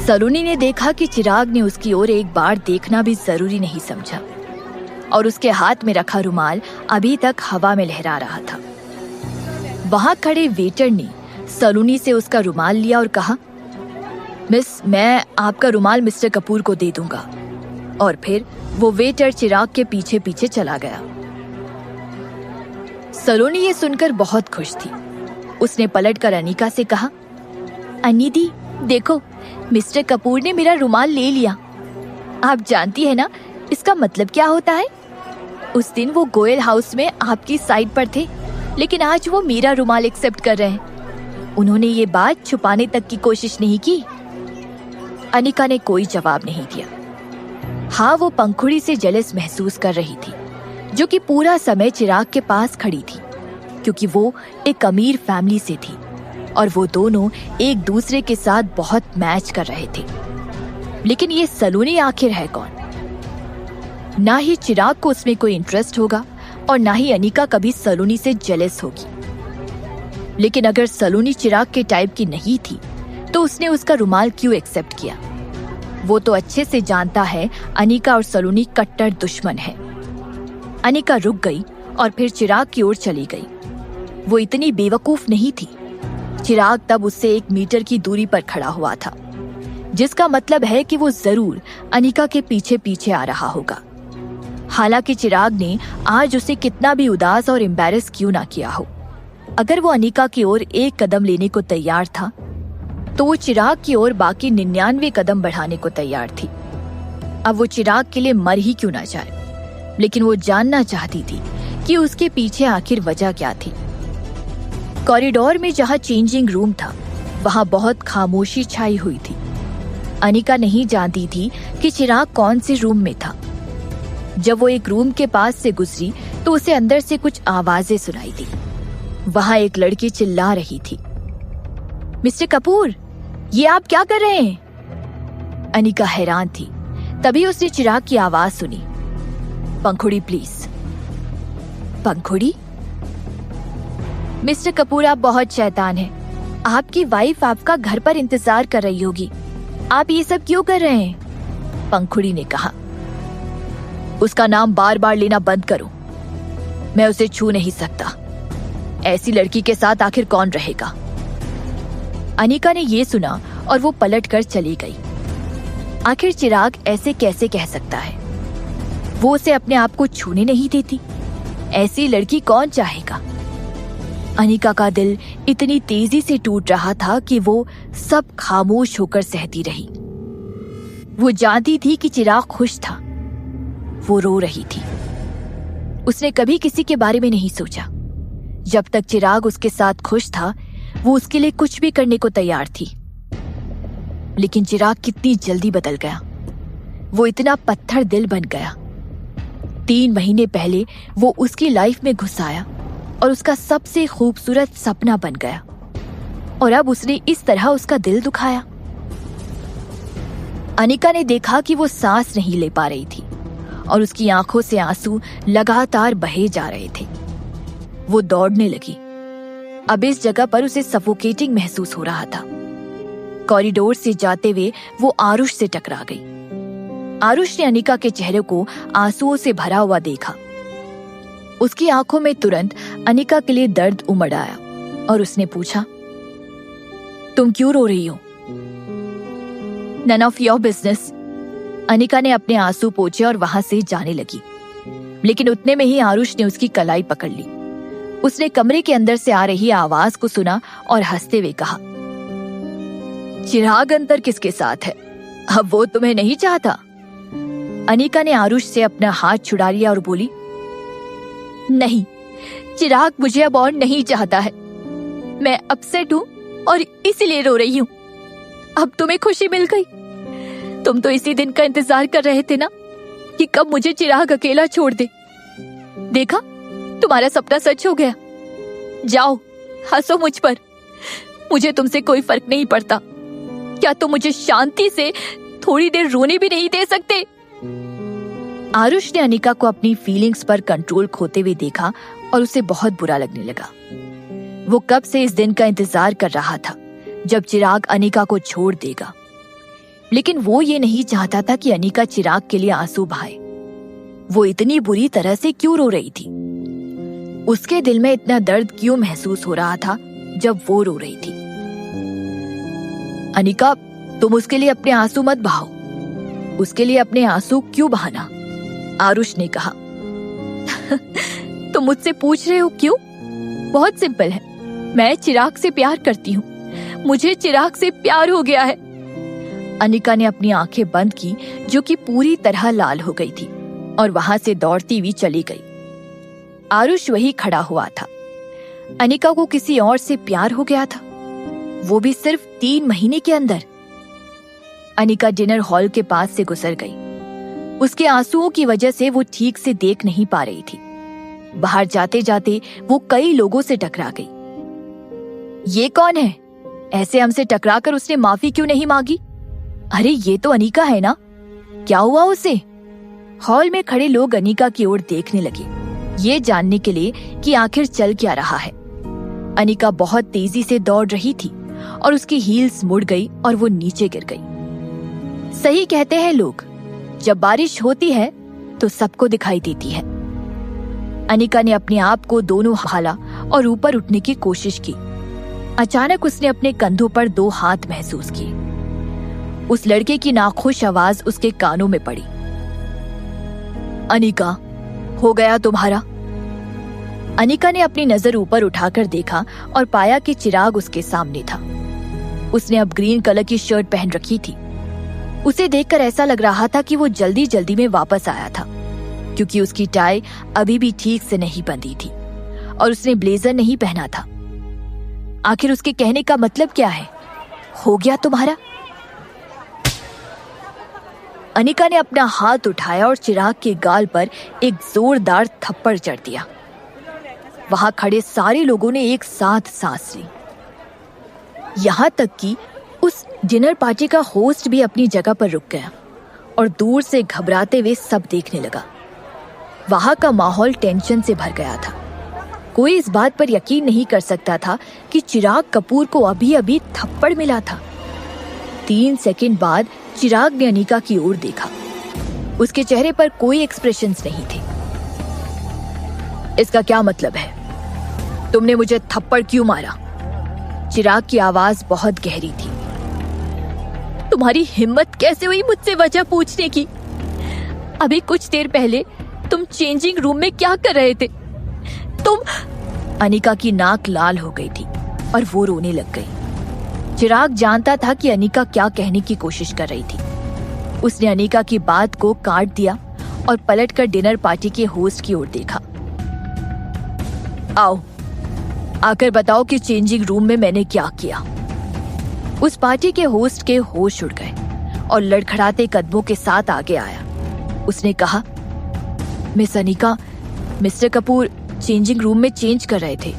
सलोनी ने देखा कि चिराग ने उसकी ओर एक बार देखना भी जरूरी नहीं समझा और उसके हाथ में रखा रुमाल अभी तक हवा में लहरा रहा था। वहां खड़े वेटर ने सलोनी से उसका रुमाल लिया और कहा, मिस, मैं आपका रुमाल मिस्टर कपूर को दे दूंगा। और फिर वो वेटर चिराग के पीछे पीछे चला गया। सलोनी ये सुनकर बहुत खुश थी। उसने पलटकर अनिका से कहा, अनिदी, देखो, मिस्टर कपूर ने मेरा रुमाल ले लिया। आप जानती है ना इसका मतलब क्या होता है? उस दिन वो गोयल हाउस में आपकी साइड पर थे, लेकिन आज वो मेरा रुमाल एक्सेप्ट कर रहे हैं। उन्होंने ये बात छुपाने तक की कोशिश नहीं की। अनिका ने कोई जवाब नहीं दिया। हाँ, वो पंखुड़ी से जेलस महसूस कर रही थी, जो कि पूरा समय चिराग के पास खड़ी थी, क्योंकि वो एक अमीर फैमिली से थी और वो दोनों एक दूसरे के साथ बहुत मैच कर रहे थे। लेकिन ये सलोनी आखिर है कौन? ना ही चिराग को उसमें कोई इंटरेस्ट होगा और ना ही अनिका कभी सलोनी से जेलस होगी। लेकिन अगर सलोनी चिराग के टाइप की नहीं थी तो उसने उसका रुमाल क्यों एक्सेप्ट किया? वो तो अच्छे से जानता है अनिका और सलोनी कट्टर दुश्मन है। अनिका रुक गई और फिर चिराग की ओर चली गई। वो इतनी बेवकूफ नहीं थी। चिराग तब उससे 1 मीटर की दूरी पर खड़ा हुआ था, जिसका मतलब है कि वो जरूर अनिका के पीछे पीछे आ रहा होगा। हालांकि चिराग ने आज उसे कितना भी उदास और एम्बैरेस क्यों ना किया हो, अगर वो अनिका की ओर 1 कदम लेने को तैयार था तो वो चिराग की ओर बाकी 99 कदम बढ़ाने को तैयार थी। अब वो चिराग के लिए मर ही क्यों ना जाए, लेकिन वो जानना चाहती थी कि उसके पीछे आखिर वजह क्या थी। कॉरिडोर में जहाँ चेंजिंग रूम था, वहाँ बहुत खामोशी छाई हुई थी। अनिका नहीं जानती थी कि चिराग कौन से रूम में था। जब वो एक रूम के पास से गुजरी तो उसे अंदर से कुछ आवाजें सुनाई दी। वहाँ एक लड़की चिल्ला रही थी, मिस्टर कपूर, ये आप क्या कर रहे हैं? अनिका हैरान थी। तभी उसने चिराग की आवाज सुनी, पंखुड़ी प्लीज। पंखुड़ी? मिस्टर कपूर, आप बहुत शैतान हैं। आपकी वाइफ आपका घर पर इंतजार कर रही होगी। आप ये सब क्यों कर रहे हैं? पंखुड़ी ने कहा, उसका नाम बार बार लेना बंद करो। मैं उसे छू नहीं सकता। ऐसी लड़की के साथ आखिर कौन रहेगा? अनिका ने ये सुना और वो पलटकर चली गई। आखिर चिराग ऐसे कैसे कह सकता है? वो उसे अपने आप को छूने नहीं देती। ऐसी लड़की कौन चाहेगा? अनिका का दिल इतनी तेजी से टूट रहा था कि वो सब खामोश होकर सहती रही। वो जानती थी कि चिराग खुश था। वो रो रही थी। उसने कभी किसी के बारे में नहीं सोचा। जब तक चिराग उसके साथ खुश था, वो उसके लिए कुछ भी करने को तैयार थी। लेकिन चिराग कितनी जल्दी बदल गया। वो इतना पत्थर दिल बन गया। 3 महीने पहले वो उसकी लाइफ में घुस आया और उसका सबसे खूबसूरत सपना बन गया, और अब उसने इस तरह उसका दिल दुखाया। अनिका ने देखा कि वो सांस नहीं ले पा रही थी और उसकी आंखों से आंसू लगातार बहे जा रहे थे। वो दौड़ने लगी। अब इस जगह पर उसे सफोकेटिंग महसूस हो रहा था। कॉरिडोर से जाते हुए वो आरुष से टकरा गई। आरुष ने अनिका के चेहरे को आंसुओं से भरा हुआ देखा। उसकी आंखों में तुरंत अनिका के लिए दर्द उमड़ आया और उसने पूछा, तुम क्यों रो रही हो? None of your business. Anika ने अपने आंसू पोंछे और वहां से जाने लगी। लेकिन उतने में ही आरुष ने उसकी कलाई पकड़ ली। उसने कमरे के अंदर से आ रही आवाज को सुना और हंसते हुए कहा, चिराग अंदर किसके साथ है? अब वो तुम्हें नहीं चाहता? अनिका ने आरुष से अपना हाथ छुड़ा लिया और बोली, नहीं, चिराग मुझे अब और नहीं चाहता है। मैं अपसेट हूँ और इसीलिए रो रही हूँ। अब तुम्हें खुशी मिल गई। तुम तो इसी दिन का इंतजार कर रहे थे ना कि कब मुझे चिराग अकेला छोड़ दे। देखा, तुम्हारा सपना सच हो गया। जाओ, हंसो मुझ पर। मुझे तुमसे कोई फर्क नहीं पड़ता। क्या तुम मुझे शांति से थोड़ी देर रोने भी नहीं दे सकते? आरुष ने अनिका को अपनी फीलिंग्स पर कंट्रोल खोते हुए देखा और उसे बहुत बुरा लगने लगा। वो कब से इस दिन का इंतजार कर रहा था जब चिराग अनिका को छोड़ देगा। लेकिन वो ये नहीं चाहता था कि अनिका चिराग के लिए आंसू बहाए। वो इतनी बुरी तरह से क्यों रो रही थी? उसके दिल में इतना दर्द क्यों महसूस हो रहा था जब वो रो रही थी? अनिका, तुम उसके लिए अपने आंसू मत बहाओ। उसके लिए अपने आंसू क्यों बहाना? आरुष ने कहा। तुम मुझसे पूछ रहे हो क्यों? बहुत सिंपल है, मैं चिराग से प्यार करती हूँ। मुझे चिराग से प्यार हो गया है। अनिका ने अपनी आंखें बंद की, जो कि पूरी तरह लाल हो गई थी, और वहां से दौड़ती हुई चली गई। आरुष वही खड़ा हुआ था। अनिका को किसी और से प्यार हो गया था, वो भी सिर्फ 3 महीने के अंदर। अनिका डिनर हॉल के पास से गुजर गई। उसके आंसुओं की वजह से वो ठीक से देख नहीं पा रही थी। बाहर जाते जाते वो कई लोगों से टकरा गई। ये कौन है? ऐसे हमसे टकराकर उसने माफी क्यों नहीं मांगी? अरे ये तो अनिका है ना? क्या हुआ उसे? हॉल में खड़े लोग अनिका की ओर देखने लगे, ये जानने के लिए कि आखिर चल क्या रहा है। अनिका बहुत तेजी से दौड़ रही थी और उसकी हील्स मुड़ गई और वो नीचे गिर गई। सही कहते हैं लोग, जब बारिश होती है तो सबको दिखाई देती है। अनिका ने अपने आप को दोनों हाला और ऊपर उठने की कोशिश की। अचानक उसने अपने कंधों पर 2 हाथ महसूस किए। उस लड़के की नाखुश आवाज उसके कानों में पड़ी। अनिका, हो गया तुम्हारा? अनिका ने अपनी नजर ऊपर उठाकर देखा और पाया कि चिराग उसके सामने था। उसने अब ग्रीन कलर की शर्ट पहन रखी थी। उसे देखकर ऐसा लग रहा था कि वो जल्दी जल्दी में वापस आया था, क्योंकि उसकी टाई अभी भी ठीक से नहीं बंधी थी और उसने ब्लेजर नहीं पहना था। आखिर उसके कहने का मतलब क्या है? हो गया तुम्हारा? अनिका ने अपना हाथ उठाया और चिराग के गाल पर एक जोरदार थप्पड़ जड़ दिया। वहां खड़े सारे लोगों ने एक साथ सांस ली। यहां तक कि उस डिनर पार्टी का होस्ट भी अपनी जगह पर रुक गया और दूर से घबराते हुए सब देखने लगा। वहां का माहौल टेंशन से भर गया था। कोई इस बात पर यकीन नहीं कर सकता था कि चिराग कपूर को अभी अभी थप्पड़ मिला था। 3 सेकंड बाद चिराग ने अनिका की ओर देखा। उसके चेहरे पर कोई एक्सप्रेशंस नहीं थे। इसका क्या मतलब है? तुमने मुझे थप्पड़ क्यों मारा? चिराग की आवाज बहुत गहरी थी। तुम्हारी हिम्मत कैसे हुई मुझसे वजह पूछने की? अभी कुछ देर पहले तुम चेंजिंग रूम में क्या कर रहे थे? तुम... अनिका की नाक लाल हो गई थी और वो रोने लग गई। चिराग जानता था कि अनिका क्या कहने की कोशिश कर रही थी। उसने अनिका की बात को काट दिया और पलटकर डिनर पार्टी के होस्ट की ओर देखा। आओ, आकर बताओ कि चेंजिंग रूम में मैंने क्या किया। उस पार्टी के होस्ट के होश उड़ गए और लड़खड़ाते कदमों के साथ आगे आया। उसने कहा, miss Anika, mister Kapoor changing room में चेंज कर रहे थे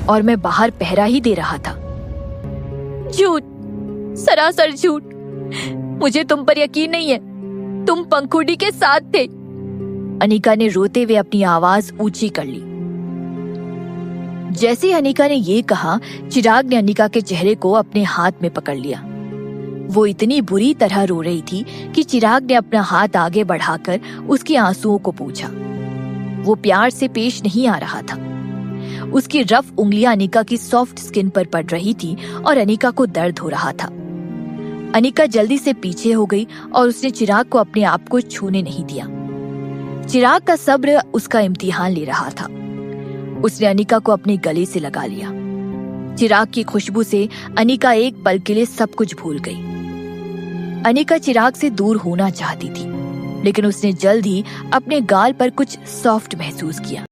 और मैं बाहर पहरा ही दे रहा था। झूठ, सरासर झूठ। मुझे तुम पर यकीन नहीं है। तुम पंखुड़ी के साथ थे। अनिका ने रोते हुए अपनी आवाज ऊंची कर ली। जैसे ही अनिका ने ये कहा, चिराग ने अनिका के चेहरे को अपने हाथ में पकड़ लिया। वो इतनी बुरी तरह रो रही थी कि चिराग ने अपना हाथ आगे बढ़ाकर उसके आंसुओं को पूछा। वो प्यार से पेश नहीं आ रहा था। उसकी रफ उंगलियां अनिका की सॉफ्ट स्किन पर पड़ रही थी और अनिका को दर्द हो रहा था। अनिका जल्दी से पीछे हो गई और उसने चिराग को अपने आप को छूने नहीं दिया। चिराग का सब्र उसका इम्तिहान ले रहा था। उसने अनिका को अपने गले से लगा लिया। चिराग की खुशबू से अनिका एक पल के लिए सब कुछ भूल गई। अनिका चिराग से दूर होना चाहती थी, लेकिन उसने जल्द ही अपने गाल पर कुछ सॉफ्ट महसूस किया।